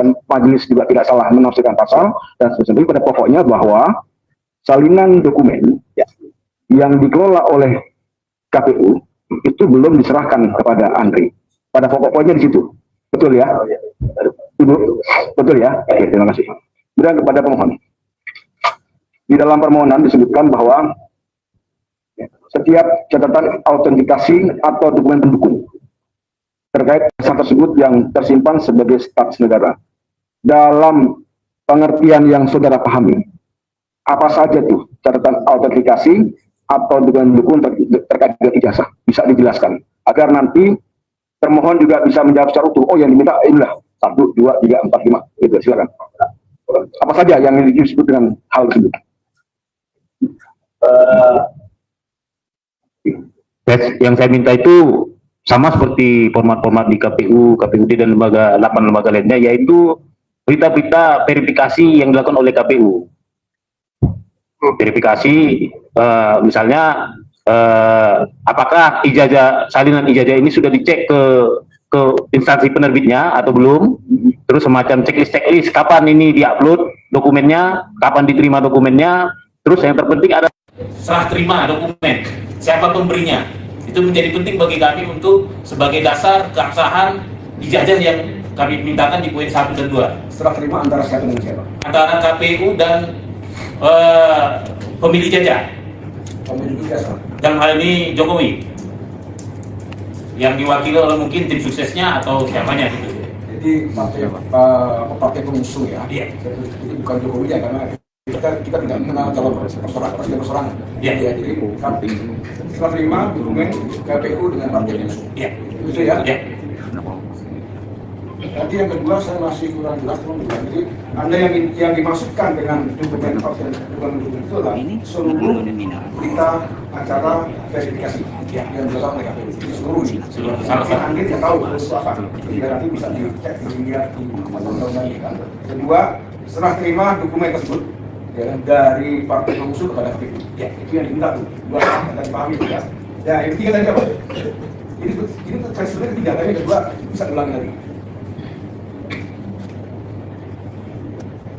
dan majelis juga tidak salah menafsirkan pasal, dan sebenarnya pada pokoknya bahwa salinan dokumen ya, yang dikelola oleh KPU itu belum diserahkan kepada Andri. Pada pokoknya di situ, betul ya? Ibu, betul ya? Oke, terima kasih. Kemudian kepada pemohon, di dalam permohonan disebutkan bahwa setiap catatan autentikasi atau dokumen pendukung terkait pesan tersebut yang tersimpan sebagai status negara. Dalam pengertian yang saudara pahami, apa saja tuh catatan autentikasi atau dokumen pendukung terkait dengan ijazah? Bisa dijelaskan agar nanti termohon juga bisa menjawab secara utuh. Oh, yang diminta inilah 1, 2, 3, 4, 5. Gitu, silakan. Apa saja yang disebut dengan hal tersebut? Yang saya minta itu sama seperti format-format di KPU, KPUD dan 8 lembaga lainnya, yaitu berita-berita verifikasi yang dilakukan oleh KPU. Verifikasi, misalnya apakah salinan ijazah ini sudah dicek ke instansi penerbitnya atau belum, terus semacam checklist kapan ini diupload dokumennya, kapan diterima dokumennya, terus yang terpenting ada serah terima dokumen, siapa pemberinya. Itu menjadi penting bagi kami untuk sebagai dasar keabsahan ijazah yang kami mintakan di poin 1 dan 2. Serah terima antara siapa dengan siapa? Antara KPU dan pemilih ijazah. Pemilih ijazah. Dalam hal ini Jokowi, yang diwakili oleh mungkin tim suksesnya atau siapanya gitu. Jadi partai pengusung ya. Iya. Jadi bukan Jokowi ya, karena kita tidak mengenal calon persorangan. Iya. Jadi setelah terima dokumen KPU dengan partai pengusung. Iya. Itu ya. Iya. Nanti yang kedua saya masih kurang jelas teman-teman. Jadi Anda yang dimasukkan dengan dokumen itu adalah seluruh berita acara verifikasi yang dilakukan oleh KPU. Seluruh. Anda tidak tahu itu apa. Jadi nanti bisa dicek, dilihat di undang-undang. Kedua, serah terima dokumen tersebut ya, dari partai pengusung kepada KPU. Ya, itu yang diminta tuh. Dua kita dipahami ya. Ya, yang ketiga tadi apa? Ini terkait sebenarnya ketiga, tapi kedua bisa ulangi lagi.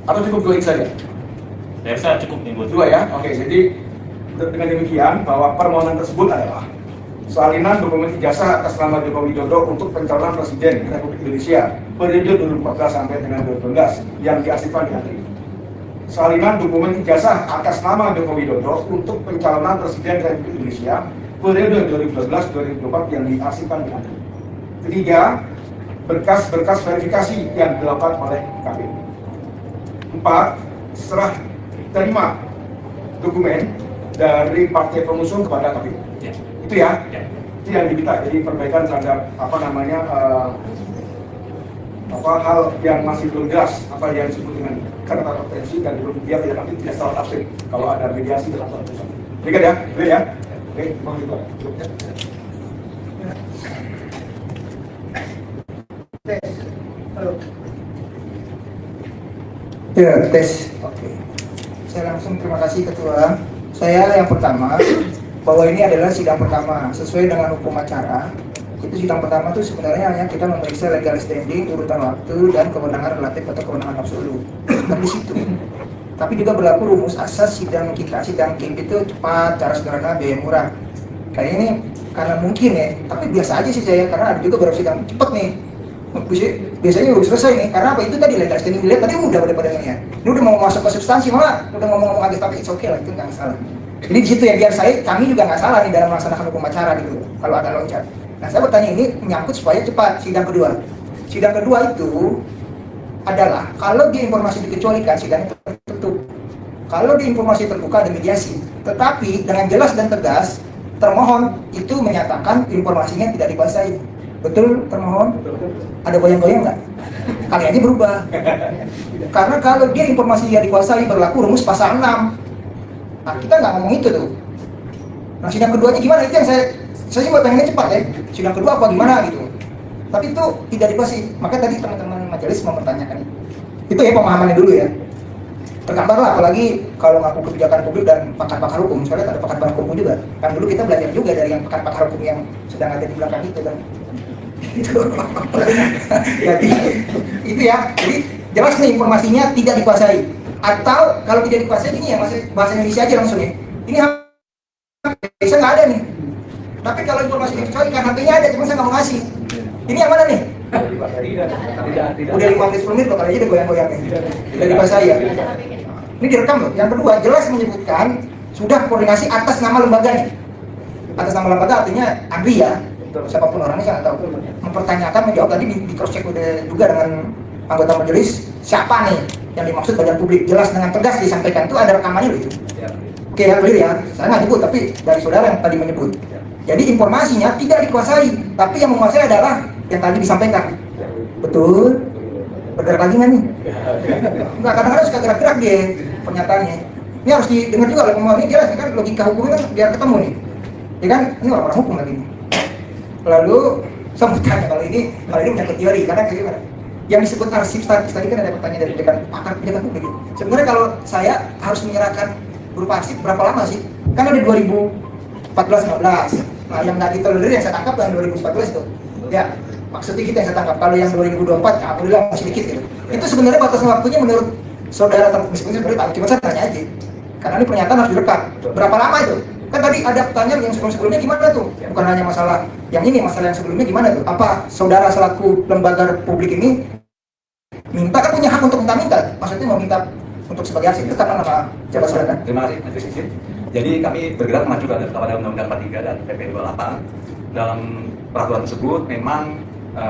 Atau cukup 2 ini saja? Saya rasa cukup nih buat 2 ya. Oke, jadi dengan demikian bahwa permohonan tersebut adalah salinan dokumen ijazah atas nama Joko Widodo untuk pencalonan Presiden Republik Indonesia periode 2014 sampai dengan 2019 yang diarsipkan di Andri. Salinan dokumen ijazah atas nama Joko Widodo untuk pencalonan Presiden Republik Indonesia periode 2012-2024 yang diarsipkan di Andri. Ketiga, berkas-berkas verifikasi yang dilakukan oleh KPU. 4. Serah terima dokumen dari partai pengusung kepada KPU. Ya. Itu ya. Ya. Itu yang diminta. Jadi perbaikan terhadap hal yang masih belum jelas, apa yang disebut dengan kata potensi dan belum dia tidak nanti tidak salah tafsir kalau ada mediasi dalam suatu putusan. Lihat ya, lihat ya. Oke, mau itu. Halo. Ya, tes. Oke. Saya langsung terima kasih Ketua. Saya yang pertama, bahwa ini adalah sidang pertama sesuai dengan hukum acara. Itu sidang pertama itu sebenarnya hanya kita memeriksa legal standing, urutan waktu, dan kewenangan relatif atau kewenangan absolut. Kan di situ. Tapi juga berlaku rumus asas sidang kita, sidang KIM itu cepat, cara sederhana, biaya murah. Kayak ini karena mungkin ya, tapi biasa aja sih saya, karena ada juga beberapa sidang cepat nih. Biasanya udah selesai nih, karena apa itu tadi legal standing dilihat tadi udah pada ini ya. Ini udah mau masuk ke substansi malah udah ngomong-ngomong aja, tapi it's okay lah, itu nggak masalah. Jadi di situ ya biar kami juga nggak salah nih dalam melaksanakan hukum acara gitu kalau ada loncat. Nah saya bertanya ini menyangkut supaya cepat sidang kedua. Sidang kedua itu adalah kalau di informasi dikecualikan sidang tertutup. Kalau di informasi terbuka ada mediasi, tetapi dengan jelas dan tegas termohon itu menyatakan informasinya tidak dikuasai. Betul termohon? Ada goyang-goyang nggak? Kali aja berubah. Karena kalau dia informasi dia dikuasai berlaku rumus pasal 6. Nah, kita nggak ngomong itu tuh. Nah, sidang keduanya gimana? Itu yang saya sih buat pengennya cepat ya. Sidang kedua apa gimana gitu. Tapi itu tidak dikuasai. Maka tadi teman-teman majelis mempertanyakan itu. Itu ya pemahamannya dulu ya. Tergambar lah, apalagi kalau ngaku kebijakan publik dan pakar-pakar hukum. Soalnya ada pakar-pakar hukum juga. Kan dulu kita belajar juga dari yang pakar-pakar hukum yang sedang ada di belakang itu kan. Itu. Jadi itu ya. Jadi jelas nih informasinya tidak dikuasai. Atau kalau tidak dikuasai ini ya masih bahasa Indonesia aja langsung ya. Ini bisa nggak ada nih. Tapi kalau informasi dikecualikan HP-nya ada, cuma saya nggak mau ngasih. Ini yang mana nih? Udah 15 menit loh, kalau aja udah goyang-goyang nih. Tidak dikuasai ya. Ini direkam loh. Yang kedua jelas menyebutkan sudah koordinasi atas nama lembaga nih. Atas nama lembaga artinya Andri ya. Siapapun orangnya saya nggak tahu. Mempertanyakan, menjawab tadi di cross check juga dengan anggota majelis siapa nih yang dimaksud badan publik, jelas dengan tegas disampaikan itu ada rekamannya loh itu. Oke ya, clear ya. Saya nggak nyebut tapi dari saudara yang tadi menyebut. Jadi informasinya tidak dikuasai, tapi yang menguasai adalah yang tadi disampaikan. Betul? Bergerak lagi nggak nih? Nggak, kadang-kadang suka gerak-gerak dia pernyataannya. Ini harus didengar juga oleh pemohon, ini jelas kan logika hukumnya kan biar ketemu nih. Ya kan, ini orang-orang hukum lagi nih. Lalu saya mau tanya kalau ini menyangkut teori, karena kayak yang disebut arsip statis tadi kan ada pertanyaan dari dekan pakar pejabat publik. Sebenarnya kalau saya harus menyerahkan berupa arsip berapa lama sih? Kan ada 2014-15. Nah, yang nggak ditolerir yang saya tangkap yang 2014 itu. Ya, maksudnya kita yang saya tangkap. Kalau yang 2024, alhamdulillah masih dikit gitu. Itu sebenarnya batasan waktunya menurut saudara meskipun sebenarnya Pak, cuma saya tanya aja. Karena ini pernyataan harus direkam. Berapa lama itu? Kan tadi ada pertanyaan yang sebelum-sebelumnya gimana tuh? Bukan hanya masalah yang ini, masalah yang sebelumnya gimana tuh? Apa saudara selaku lembaga publik ini minta, kan punya hak untuk minta-minta? Maksudnya mau minta untuk sebagai arsip itu karena nama jabat saudara. Terima kasih, Majelis Izin. Jadi kami bergerak mengacu kepada Undang-Undang 43 dan PP 28. Dalam peraturan tersebut memang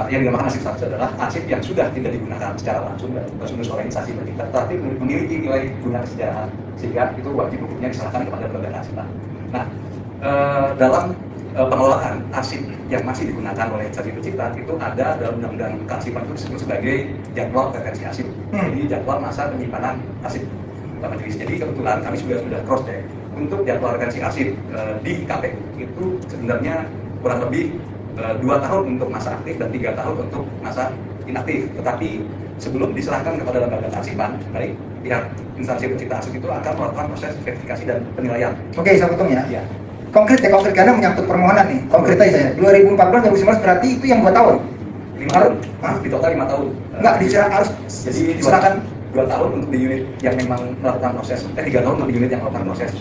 yang dinamakan arsip status adalah arsip yang sudah tidak digunakan secara langsung dan terus organisasi bertingkat, tapi memiliki nilai guna kesejahteraan, sehingga itu wajib hukumnya diserahkan kepada lembaga arsipan. Nah, dalam pengelolaan arsip yang masih digunakan oleh instansi pencipta itu ada dalam Undang-Undang Kearsipan itu disebut sebagai jadwal referensi arsip. Jadi jadwal masa penyimpanan arsip majelis. Jadi kebetulan kami sudah cross check untuk jadwal referensi arsip di KPU itu sebenarnya kurang lebih 2 tahun untuk masa aktif dan 3 tahun untuk masa inaktif. Tetapi sebelum diserahkan kepada lembaga kearsipan, baik pihak instansi pencipta arsip itu akan melakukan proses verifikasi dan penilaian. Oke, saya potong ya. Ya. Konkret ya, konkret karena menyangkut permohonan nih. Konkret aja saya. 2014-2019 berarti itu yang 2 tahun. 5 tahun. Di total 5 tahun. Enggak, harus Jadi diserahkan 2 tahun untuk di unit yang memang melakukan proses, 3 tahun untuk di unit yang melakukan proses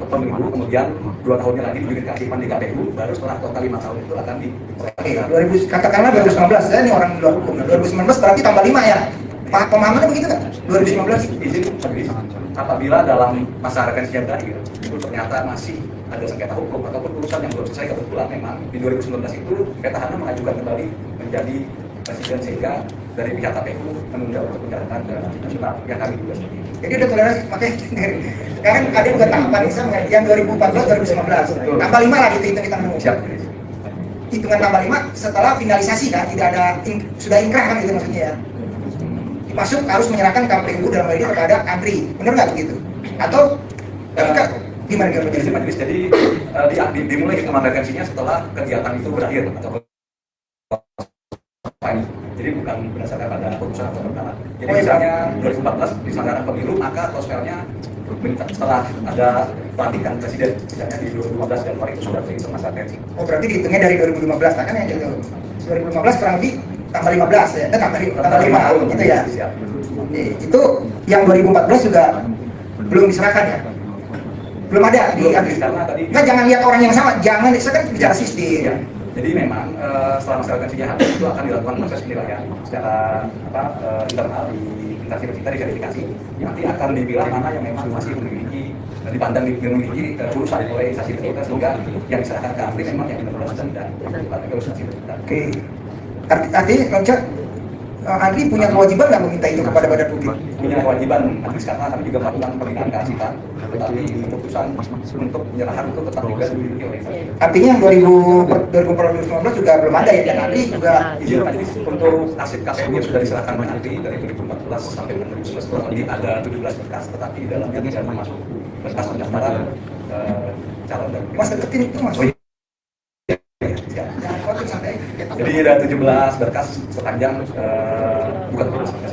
pemilu, kemudian 2 tahunnya lagi di unit kearsipan di KPU, baru setelah total 5 tahun itu akan di. Oke, katakanlah 2019, saya ini orang di luar hukum. 2019 berarti tambah 5 ya. Pemahamannya begitu nggak? 2019 izin majelis, apabila dalam masa referensi yang terakhir itu ternyata masih ada sengketa hukum ataupun urusan yang belum selesai, kebetulan memang di 2019 itu petahana mengajukan kembali menjadi presiden, sehingga dari pihak KPU menunda untuk pencatatan ke nasional yang kami juga seperti itu. jadi udah toleransi, makanya sekarang ada juga tahapan yang 2014-2019 tambah 5 lah gitu, hitung-hitung Siap. hitungan tambah 5 setelah finalisasi kan, tidak ada sudah ingkrah kan gitu maksudnya ya. Masuk harus menyerahkan KPU dalam hal ini kepada Andri, benar nggak begitu? Atau gimana Jadi majelis, jadi dimulai hitungan referensinya setelah kegiatan itu berakhir atau jadi bukan berdasarkan pada putusan atau perkara. Jadi misalnya 2014 diselenggarakan pemilu, maka atmosfernya setelah ada pelantikan presiden, misalnya di 2015 Januari itu sudah terhitung masa referensi. Oh berarti dihitungnya dari 2015 lah kan ya, gitu. 2015 kurang lebih tambah 15 ya, tambah 5 gitu ya. Siap. Oke, itu yang 2014 juga belum diserahkan ya? Belum ada di Karena tadi jangan lihat orang yang sama, jangan, saya kan bicara sistem. ya. Jadi memang setelah masa referensinya habis itu akan dilakukan proses penilaian secara internal di instansi pencipta, diverifikasi. Nanti akan dipilah mana yang memang masih memiliki dipandang memiliki urusan oleh instansi pencipta, sehingga yang diserahkan ke Andri memang yang diperlukan dan bukan ke instansi pencipta. Oke, artinya Loncat, Andri punya kewajiban nggak meminta itu kepada badan publik? Punya kewajiban, nanti karena kami juga melakukan pembinaan kearsipan, tetapi keputusan untuk penyerahan itu tetap juga dimiliki oleh instansi. Artinya yang 2014 juga belum ada ya, dan Andri juga Izin majelis, untuk arsip KPU yang sudah diserahkan ke Andri dari 2014 sampai 2019 kurang lebih ada 17 berkas, tetapi di dalamnya tidak termasuk berkas pendaftaran calon dan Mas deketin itu Mas. Oh, iya. Jangan khawatir, santai. Jadi ada 17 berkas sepanjang bukan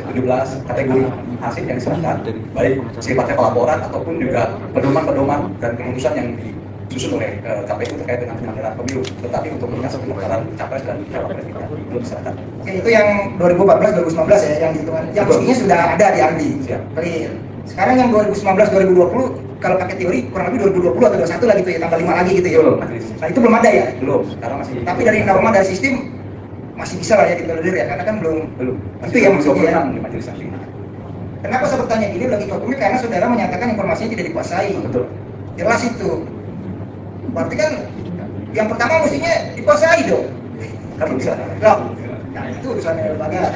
17 kategori hasil yang diserahkan, baik sifatnya pelaporan ataupun juga pedoman-pedoman dan keputusan yang disusun oleh KPU terkait dengan penyelenggaraan pemilu, tetapi untuk mengasah pendaftaran capres dan cawapres kita belum diserahkan. Oke, itu yang 2014-2019 ya, yang dihitungan, yang mestinya sudah ada di Andi. Siap. Clear. Sekarang yang 2019-2020, kalau pakai teori kurang lebih 2020 atau 21 lah gitu ya, tambah 5 lagi gitu ya. Belum, majelis. Nah itu belum ada ya? Belum, karena masih. Tapi dari norma dari sistem masih bisa lah ya ditolerir ya, karena kan belum. Itu yang maksudnya. di majelis nanti. Kenapa saya bertanya gini lagi hukumnya? Karena saudara menyatakan informasinya tidak dikuasai. Betul. Jelas itu. Berarti kan yang pertama mestinya dikuasai dong. Kan belum bisa. Loh, nah itu urusannya lembaga.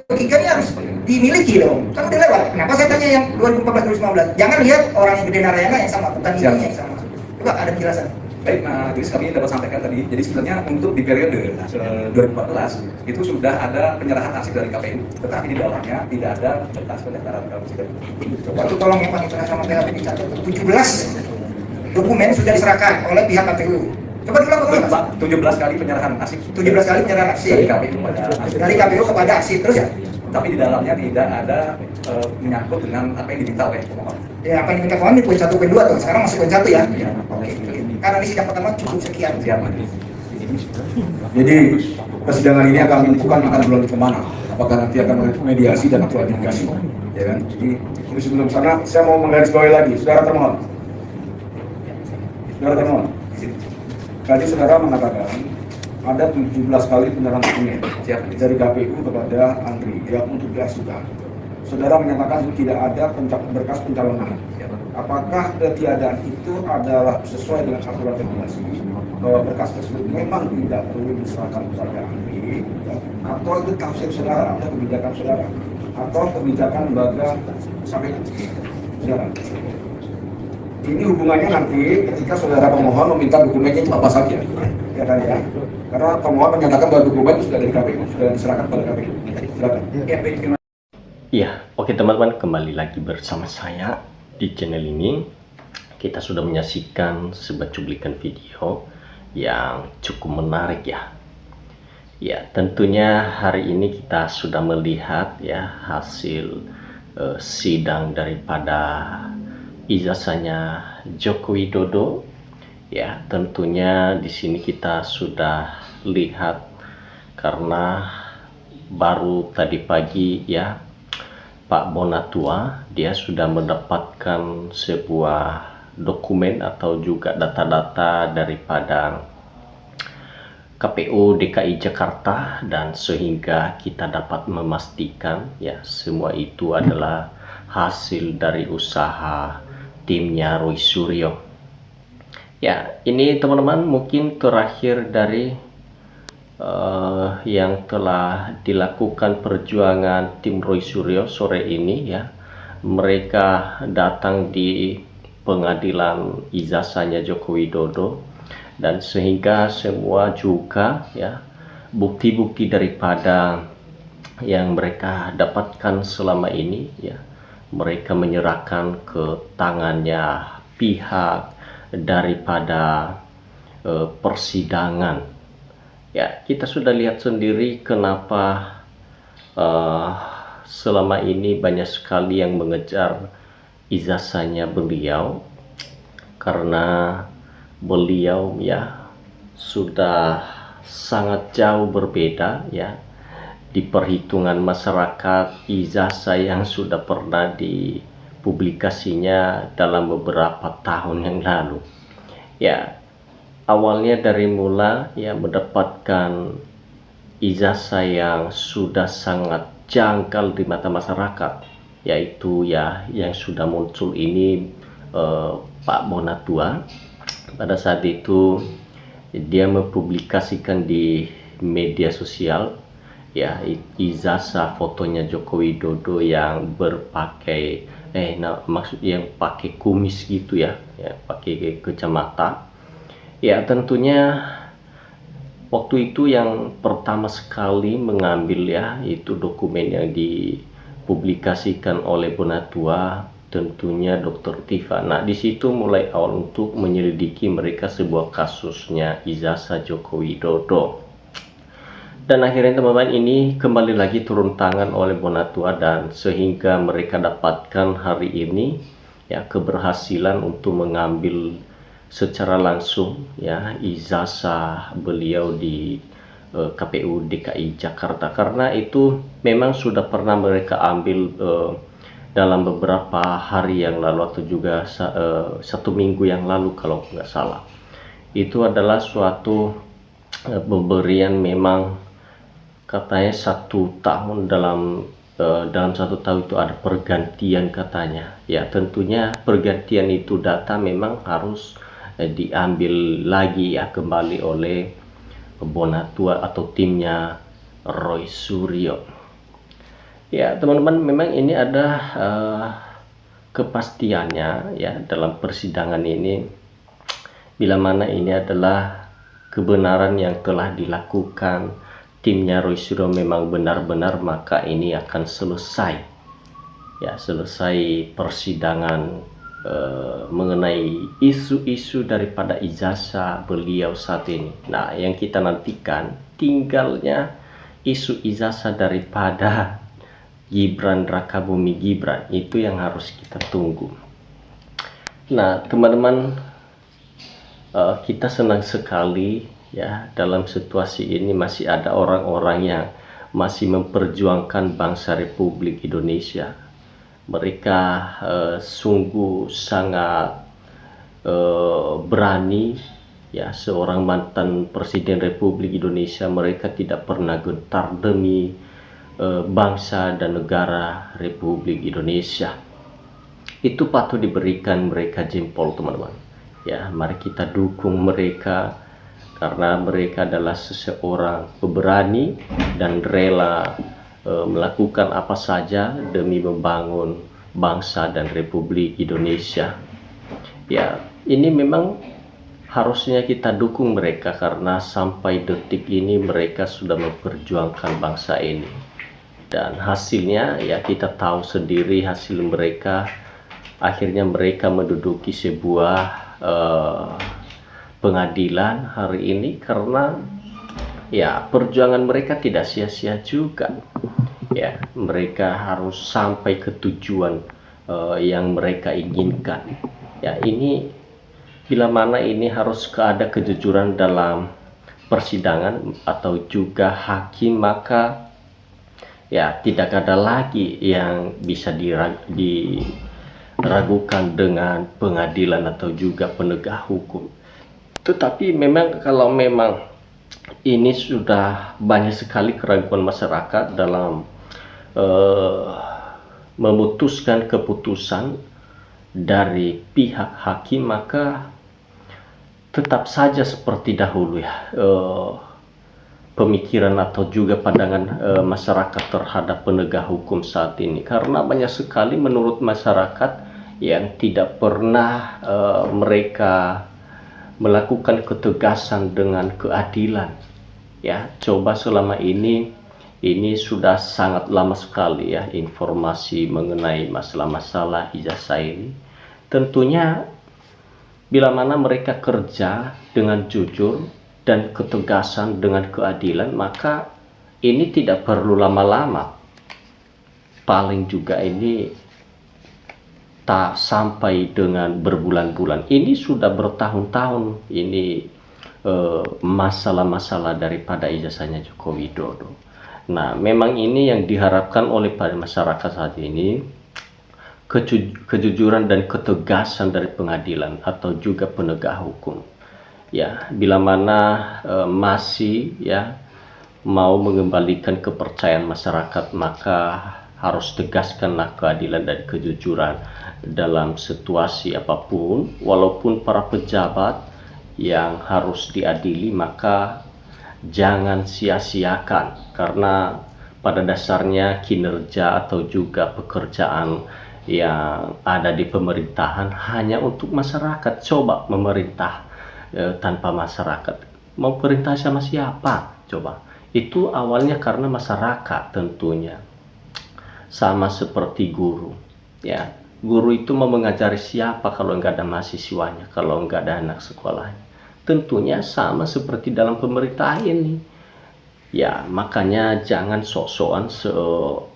Logikanya harus dimiliki dong. Kan udah lewat. Kenapa saya tanya yang 2014-2019? Jangan lihat orang yang gede narayana yang sama, bukan Siap. ini yang sama. Coba ada penjelasan. Baik, nah, jadi kami dapat sampaikan tadi, jadi sebenarnya untuk di periode 2014 itu sudah ada penyerahan arsip dari KPU, tetapi di dalamnya tidak ada berkas pendaftaran presiden. Coba tuh tolong yang paling terakhir sama PHP dicatat. 17 dokumen sudah diserahkan oleh pihak KPU. Coba dulu apa Mas? 17 kali penyerahan arsip. 17 kali penyerahan dari arsip KPU kepada arsip. dari KPU kepada arsip terus ya. Tapi di dalamnya tidak ada menyangkut dengan apa yang diminta oleh pemohon. Ya apa yang diminta kawan di poin 1 poin 2 tuh. Sekarang masih poin 1 ya. Iya. Oke. Karena di sidang pertama cukup sekian. Siap, majelis. Jadi persidangan ini akan menentukan akan berlanjut kemana. Apakah nanti akan mediasi dan klarifikasi, ya kan? Jadi sebelum sana saya mau menggarisbawahi lagi, saudara termohon. Saudara termohon. Tadi saudara mengatakan ada 17 kali penyerahan dokumen dari KPU kepada Andri yang untuk diajukan. Saudara menyatakan tidak ada berkas pencalonan. Apakah ketiadaan itu adalah sesuai dengan aturan regulasi bahwa berkas tersebut memang tidak perlu diserahkan kepada Andri, atau itu tafsir saudara atau kebijakan saudara atau kebijakan lembaga sampai saudara? Ini hubungannya nanti ketika saudara pemohon meminta dokumennya itu apa saja, ya kan ya? Karena pemohon menyatakan bahwa dokumen itu sudah dari KPU, sudah diserahkan kepada KPU. Silakan. Ya, oke teman-teman, kembali lagi bersama saya di channel ini. Kita sudah menyaksikan sebuah cuplikan video yang cukup menarik ya. Ya, tentunya hari ini kita sudah melihat ya hasil sidang daripada ijazahnya Joko Widodo. Ya, tentunya di sini kita sudah lihat karena baru tadi pagi ya Pak Bonatua dia sudah mendapatkan sebuah dokumen atau juga data-data daripada KPU DKI Jakarta, dan sehingga kita dapat memastikan ya semua itu adalah hasil dari usaha timnya Roy Suryo. Ya, ini teman-teman mungkin terakhir dari yang telah dilakukan perjuangan tim Roy Suryo sore ini ya. Mereka datang di pengadilan ijazahnya Joko Widodo, dan sehingga semua juga ya bukti-bukti daripada yang mereka dapatkan selama ini ya mereka menyerahkan ke tangannya pihak daripada persidangan. Ya, kita sudah lihat sendiri kenapa selama ini banyak sekali yang mengejar ijazahnya beliau, karena beliau ya sudah sangat jauh berbeda ya di perhitungan masyarakat ijazah yang sudah pernah dipublikasinya dalam beberapa tahun yang lalu. Ya, awalnya dari mula ya mendapatkan ijazah yang sudah sangat janggal di mata masyarakat, yaitu ya yang sudah muncul ini Pak Bonatua. Pada saat itu dia mempublikasikan di media sosial ya ijazah fotonya Joko Widodo yang berpakai maksudnya yang pakai kumis gitu ya pakai kacamata. Ya, tentunya waktu itu yang pertama sekali mengambil ya itu dokumen yang dipublikasikan oleh Bonatua, tentunya Dr. Tifa. Nah, di situ mulai awal untuk menyelidiki mereka sebuah kasusnya ijazah Joko Widodo. Dan akhirnya teman-teman ini kembali lagi turun tangan oleh Bonatua, dan sehingga mereka dapatkan hari ini ya keberhasilan untuk mengambil secara langsung ya ijazah beliau di KPU DKI Jakarta, karena itu memang sudah pernah mereka ambil dalam beberapa hari yang lalu atau juga 1 minggu yang lalu kalau nggak salah. Itu adalah suatu pemberian, memang katanya 1 tahun, dalam 1 tahun itu ada pergantian katanya. Ya tentunya pergantian itu data memang harus diambil lagi ya kembali oleh Bonatua atau timnya Roy Suryo. Ya teman-teman, memang ini ada kepastiannya ya dalam persidangan ini, bila mana ini adalah kebenaran yang telah dilakukan timnya Roy Suryo memang benar-benar, maka ini akan selesai ya, selesai persidangan mengenai isu-isu daripada ijazah beliau saat ini. Nah, yang kita nantikan tinggalnya isu ijazah daripada Gibran Rakabuming Gibran, itu yang harus kita tunggu. Nah, teman-teman, kita senang sekali ya dalam situasi ini masih ada orang-orang yang masih memperjuangkan bangsa Republik Indonesia. Mereka sungguh sangat berani ya, seorang mantan Presiden Republik Indonesia, mereka tidak pernah gentar demi bangsa dan negara Republik Indonesia. Itu patut diberikan mereka jempol, teman-teman ya. Mari kita dukung mereka, karena mereka adalah seseorang pemberani dan rela melakukan apa saja demi membangun bangsa dan Republik Indonesia. Ya, ini memang harusnya kita dukung mereka, karena sampai detik ini mereka sudah memperjuangkan bangsa ini. Dan hasilnya ya kita tahu sendiri, hasil mereka akhirnya mereka menduduki sebuah pengadilan hari ini, karena ya perjuangan mereka tidak sia-sia juga ya. Mereka harus sampai ke tujuan yang mereka inginkan ya. Ini bila mana ini harus ada kejujuran dalam persidangan atau juga hakim, maka ya tidak ada lagi yang bisa diragukan dengan pengadilan atau juga penegak hukum. Tetapi memang kalau memang ini sudah banyak sekali keraguan masyarakat dalam memutuskan keputusan dari pihak hakim, maka tetap saja seperti dahulu ya, pemikiran atau juga pandangan masyarakat terhadap penegak hukum saat ini, karena banyak sekali menurut masyarakat yang tidak pernah mereka melakukan ketegasan dengan keadilan ya. Coba selama ini sudah sangat lama sekali ya informasi mengenai masalah-masalah ijazah ini. Tentunya bila mana mereka kerja dengan jujur dan ketegasan dengan keadilan, maka ini tidak perlu lama-lama. Paling juga ini tak sampai dengan berbulan-bulan. Ini sudah bertahun-tahun ini masalah-masalah daripada ijazahnya Joko Widodo. Nah, memang ini yang diharapkan oleh para masyarakat saat ini, kejujuran dan ketegasan dari pengadilan atau juga penegak hukum. Ya, bila mana masih ya mau mengembalikan kepercayaan masyarakat, maka harus tegaskanlah keadilan dan kejujuran dalam situasi apapun. Walaupun para pejabat yang harus diadili, maka jangan sia-siakan, karena pada dasarnya kinerja atau juga pekerjaan yang ada di pemerintahan hanya untuk masyarakat. Coba memerintah tanpa masyarakat, mau perintah sama siapa? Coba, itu awalnya karena masyarakat tentunya. Sama seperti guru ya, guru itu mau mengajari siapa kalau nggak ada mahasiswanya, kalau nggak ada anak sekolahnya? Tentunya sama seperti dalam pemerintahan ini ya. Makanya jangan sok-sokan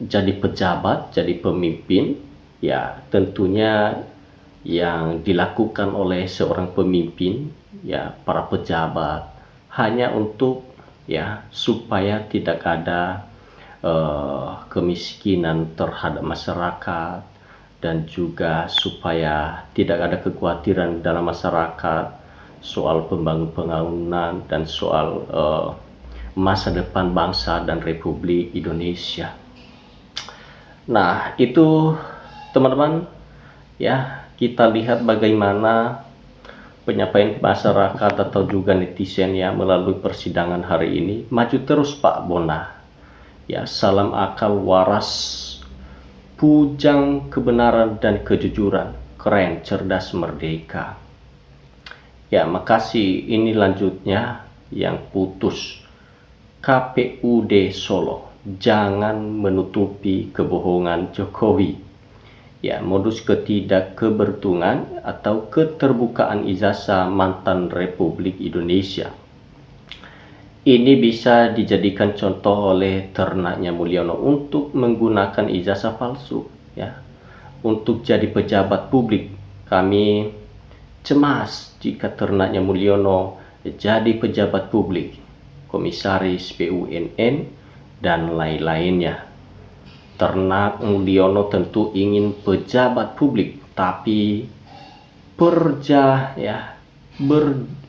jadi pejabat, jadi pemimpin ya. Tentunya yang dilakukan oleh seorang pemimpin, ya, para pejabat, hanya untuk ya supaya tidak ada kemiskinan terhadap masyarakat, dan juga supaya tidak ada kekhawatiran dalam masyarakat soal pembangunan dan soal masa depan bangsa dan Republik Indonesia. Nah, itu teman-teman, ya, kita lihat bagaimana penyampaian masyarakat atau juga netizen ya melalui persidangan hari ini. Maju terus Pak Bona. Ya, salam akal waras, pujang kebenaran dan kejujuran, keren, cerdas, merdeka. Ya, makasih. Ini lanjutnya yang putus. KPUD Solo, jangan menutupi kebohongan Jokowi. Ya, modus ketidakkeberuntungan atau keterbukaan ijazah mantan Republik Indonesia. Ini bisa dijadikan contoh oleh ternaknya Mulyono untuk menggunakan ijazah palsu, ya, untuk jadi pejabat publik. Kami cemas jika ternaknya Mulyono jadi pejabat publik, komisaris BUMN dan lain-lainnya. Ternak Mulyono tentu ingin pejabat publik, tapi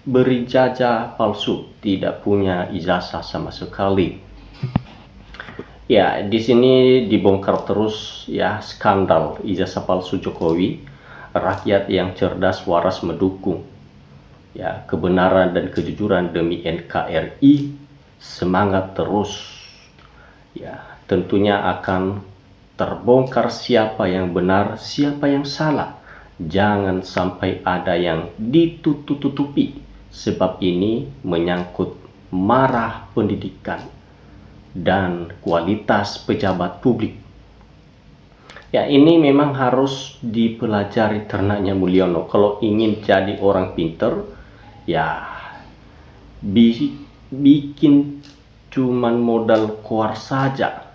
berijazah palsu, tidak punya ijazah sama sekali. Ya, di sini dibongkar terus ya skandal ijazah palsu Jokowi. Rakyat yang cerdas waras mendukung ya kebenaran dan kejujuran demi NKRI. Semangat terus. Ya, tentunya akan terbongkar siapa yang benar, siapa yang salah. Jangan sampai ada yang ditutup-tutupi, sebab ini menyangkut marah pendidikan dan kualitas pejabat publik. Ya, ini memang harus dipelajari ternaknya Mulyono. Kalau ingin jadi orang pinter, ya bikin cuman modal koar saja.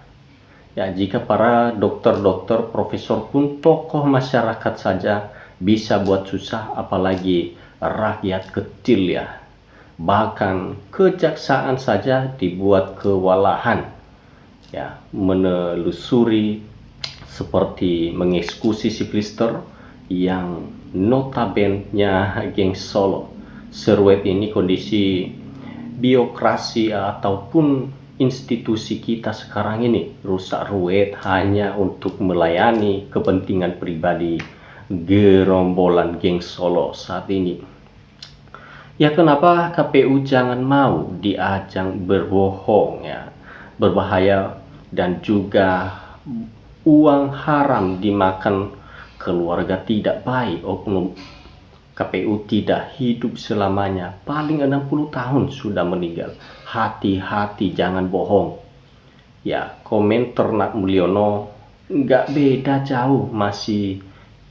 Ya, jika para dokter-dokter, profesor pun tokoh masyarakat saja bisa buat susah, apalagi rakyat kecil ya. Bahkan kejaksaan saja dibuat kewalahan ya, menelusuri seperti mengeksekusi si Krister yang notabene-nya geng Solo. Seruet ini kondisi birokrasi ataupun institusi kita sekarang ini rusak ruwet hanya untuk melayani kepentingan pribadi gerombolan geng Solo saat ini. Ya, kenapa KPU jangan mau diajang berbohong ya, berbahaya, dan juga uang haram dimakan keluarga tidak baik. Oknum KPU tidak hidup selamanya, paling 60 tahun sudah meninggal. Hati-hati, jangan bohong. Ya, komen ternak Mulyono nggak beda jauh, masih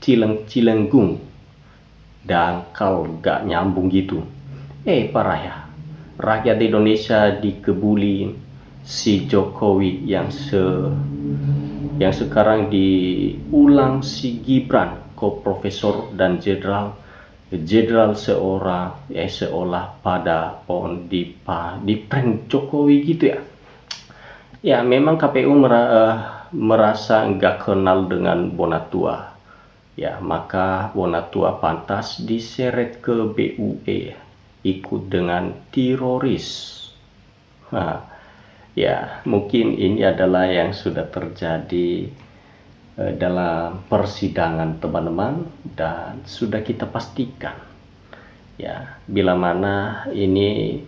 cileng-cilenggung, dangkal nggak nyambung gitu. Parah ya, rakyat Indonesia dikebuli si Jokowi yang sekarang diulang si Gibran, profesor dan jenderal seolah pada di prank Jokowi gitu ya. Ya, memang KPU merasa nggak kenal dengan Bonatua. Ya, maka Bonatua pantas diseret ke BUE, ikut dengan teroris. Ya, mungkin ini adalah yang sudah terjadi dalam persidangan teman-teman, dan sudah kita pastikan ya, bila mana ini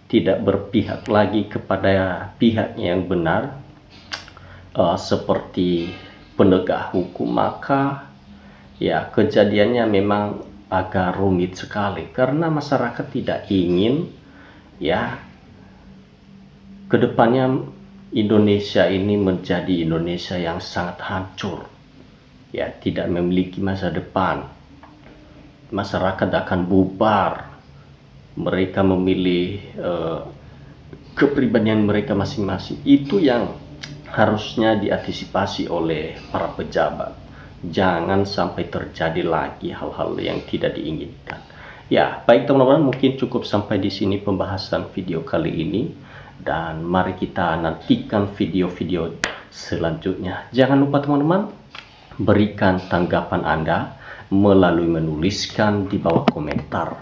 tidak berpihak lagi kepada pihak yang benar seperti penegak hukum, maka ya kejadiannya memang agak rumit sekali, karena masyarakat tidak ingin ya kedepannya Indonesia ini menjadi Indonesia yang sangat hancur, ya, tidak memiliki masa depan. Masyarakat akan bubar, mereka memilih kepribadian mereka masing-masing. Itu yang harusnya diantisipasi oleh para pejabat. Jangan sampai terjadi lagi hal-hal yang tidak diinginkan. Ya, baik teman-teman, mungkin cukup sampai di sini pembahasan video kali ini. Dan mari kita nantikan video-video selanjutnya. Jangan lupa teman-teman, berikan tanggapan Anda melalui menuliskan di bawah komentar.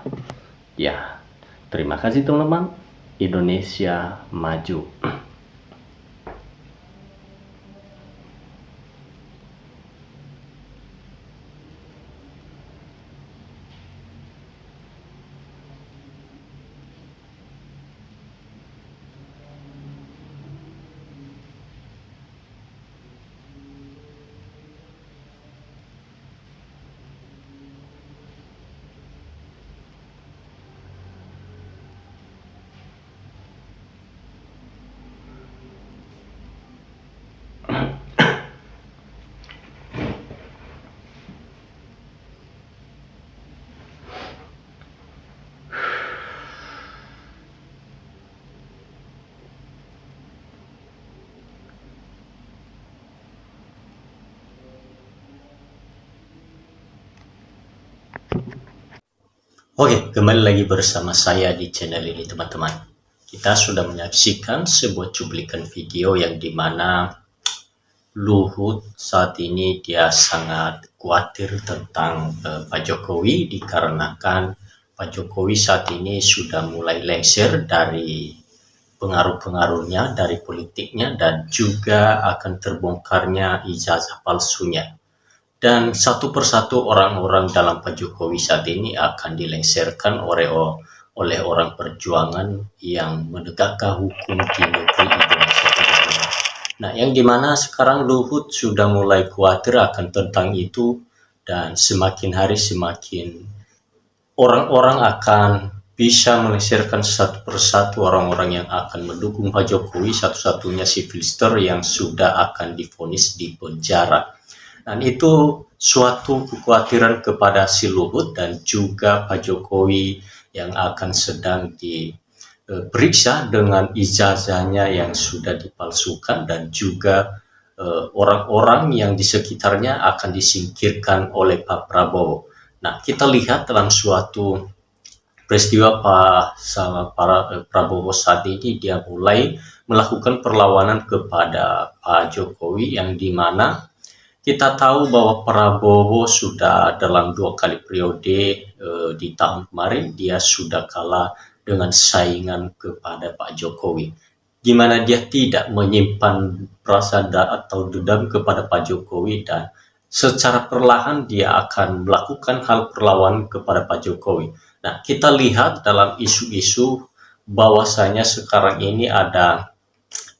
Ya, terima kasih teman-teman. Indonesia maju. Oke, kembali lagi bersama saya di channel ini teman-teman. Kita sudah menyaksikan sebuah cuplikan video yang dimana Luhut saat ini dia sangat khawatir tentang Pak Jokowi, dikarenakan Pak Jokowi saat ini sudah mulai lengser dari pengaruh-pengaruhnya, dari politiknya, dan juga akan terbongkarnya ijazah palsunya. Dan satu persatu orang-orang dalam Pak Jokowi saat ini akan dilengserkan oleh orang perjuangan yang menegakkan hukum di negeri Indonesia. Nah, yang dimana sekarang Luhut sudah mulai khawatir akan tentang itu, dan semakin hari semakin orang-orang akan bisa melengserkan satu persatu orang-orang yang akan mendukung Pak Jokowi, satu-satunya civilster yang sudah akan divonis di penjara. Dan itu suatu kekhawatiran kepada si Luhut dan juga Pak Jokowi yang akan sedang diperiksa dengan ijazahnya yang sudah dipalsukan, dan juga orang-orang yang di sekitarnya akan disingkirkan oleh Pak Prabowo. Nah, kita lihat dalam suatu peristiwa Pak Prabowo saat ini dia mulai melakukan perlawanan kepada Pak Jokowi, yang dimana kita tahu bahwa Prabowo sudah dalam 2 kali periode di tahun kemarin dia sudah kalah dengan saingan kepada Pak Jokowi, di mana dia tidak menyimpan rasa atau dendam kepada Pak Jokowi, dan secara perlahan dia akan melakukan hal perlawanan kepada Pak Jokowi. Nah, kita lihat dalam isu-isu bahwasanya sekarang ini ada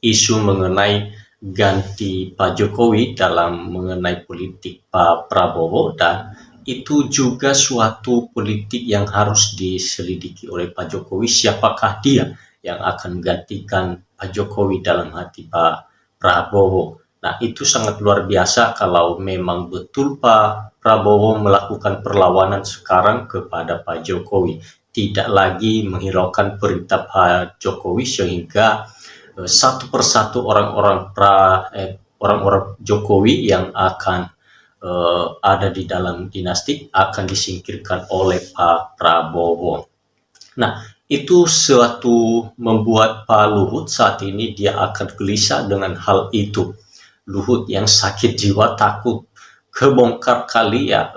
isu mengenai ganti Pak Jokowi dalam mengenai politik Pak Prabowo, dan itu juga suatu politik yang harus diselidiki oleh Pak Jokowi, siapakah dia yang akan menggantikan Pak Jokowi dalam hati Pak Prabowo. Nah, itu sangat luar biasa kalau memang betul Pak Prabowo melakukan perlawanan sekarang kepada Pak Jokowi, tidak lagi menghiraukan perintah Pak Jokowi, sehingga satu persatu orang-orang Jokowi yang akan ada di dalam dinasti akan disingkirkan oleh Pak Prabowo. Nah, itu suatu membuat Pak Luhut saat ini dia akan gelisah dengan hal itu. Luhut yang sakit jiwa, takut kebongkar kali ya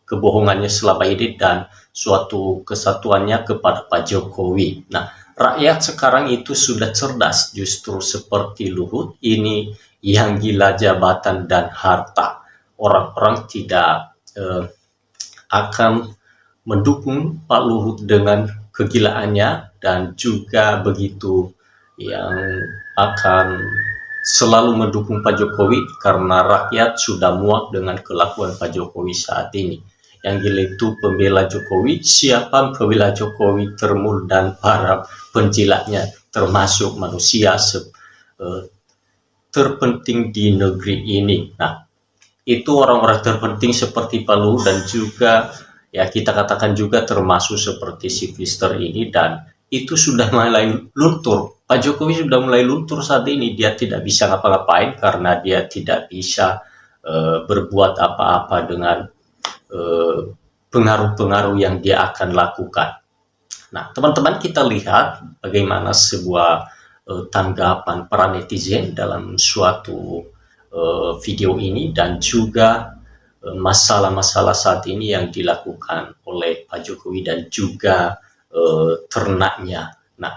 kebohongannya selama ini dan suatu kesatuannya kepada Pak Jokowi. Nah, rakyat sekarang itu sudah cerdas, justru seperti Luhut ini yang gila jabatan dan harta. Orang-orang tidak akan mendukung Pak Luhut dengan kegilaannya, dan juga begitu yang akan selalu mendukung Pak Jokowi karena rakyat sudah muak dengan kelakuan Pak Jokowi saat ini. Yang gila itu pembela Jokowi, siapa pembela Jokowi termul dan para penjilatnya, termasuk manusia terpenting di negeri ini. Nah, itu orang-orang terpenting seperti Pak Luhut, dan juga ya kita katakan juga termasuk seperti civilster ini, dan itu sudah mulai luntur. Pak Jokowi sudah mulai luntur saat ini, dia tidak bisa ngapa-ngapain karena dia tidak bisa berbuat apa-apa dengan pengaruh-pengaruh yang dia akan lakukan. Nah, teman-teman, kita lihat bagaimana sebuah tanggapan para netizen dalam suatu video ini, dan juga masalah-masalah saat ini yang dilakukan oleh Pak Jokowi dan juga ternaknya. Nah,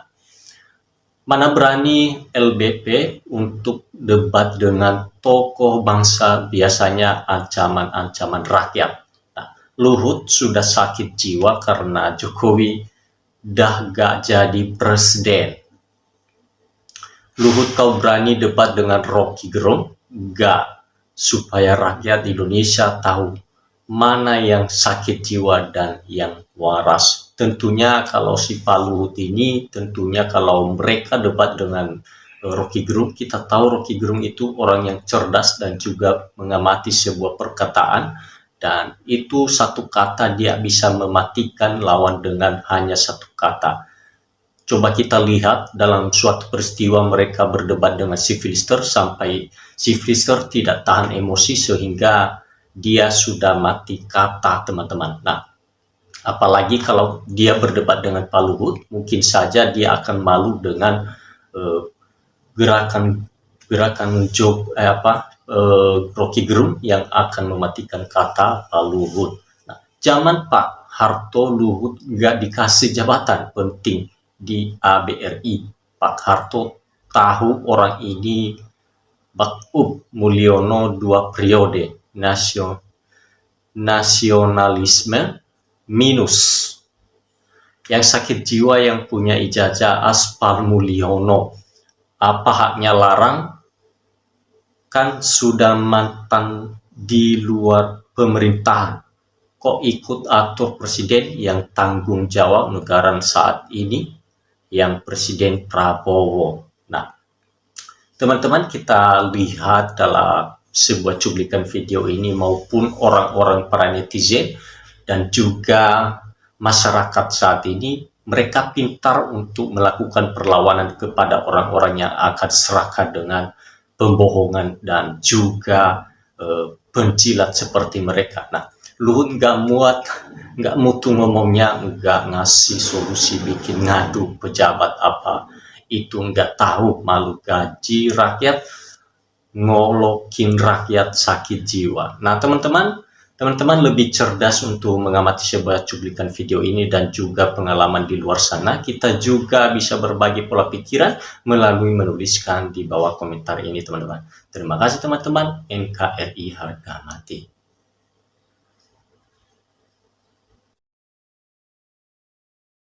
mana berani LBP untuk debat dengan tokoh bangsa, biasanya ancaman-ancaman rakyat. Nah, Luhut sudah sakit jiwa karena Jokowi dah gak jadi presiden. Luhut, kau berani debat dengan Rocky Gerung? Gak, supaya rakyat Indonesia tahu mana yang sakit jiwa dan yang waras. Tentunya kalau si Pak Luhut ini, tentunya kalau mereka debat dengan Rocky Gerung, kita tahu Rocky Gerung itu orang yang cerdas dan juga mengamati sebuah perkataan, dan itu satu kata dia bisa mematikan lawan dengan hanya satu kata. Coba kita lihat dalam suatu peristiwa mereka berdebat dengan si Filister, sampai si Filister tidak tahan emosi sehingga dia sudah mati kata, teman-teman. Nah, apalagi kalau dia berdebat dengan Pak Luhut, mungkin saja dia akan malu dengan gerakan Rocky Gerung yang akan mematikan kata Pak Luhut. Nah, zaman Pak Harto, Luhut nggak dikasih jabatan penting di ABRI. Pak Harto tahu orang ini Bakup Mulyono 2 periode, nasionalisme minus. Yang sakit jiwa yang punya ijazah Aspal Mulyono, apa haknya larang? Kan sudah mantan di luar pemerintahan, kok ikut atur presiden yang tanggung jawab negara saat ini, yang Presiden Prabowo. Nah, teman-teman, kita lihat dalam sebuah cuplikan video ini maupun orang-orang para netizen dan juga masyarakat saat ini, mereka pintar untuk melakukan perlawanan kepada orang-orang yang akan serakah dengan pembohongan dan juga penjilat seperti mereka. Nah, Luhut nggak mutu ngomongnya, nggak ngasih solusi, bikin ngadu pejabat apa itu nggak tahu, malu gaji rakyat, ngolokin rakyat sakit jiwa. Nah, teman-teman lebih cerdas untuk mengamati sebuah cuplikan video ini dan juga pengalaman di luar sana. Kita juga bisa berbagi pola pikiran melalui menuliskan di bawah komentar ini, teman-teman. Terima kasih, teman-teman. NKRI harga mati.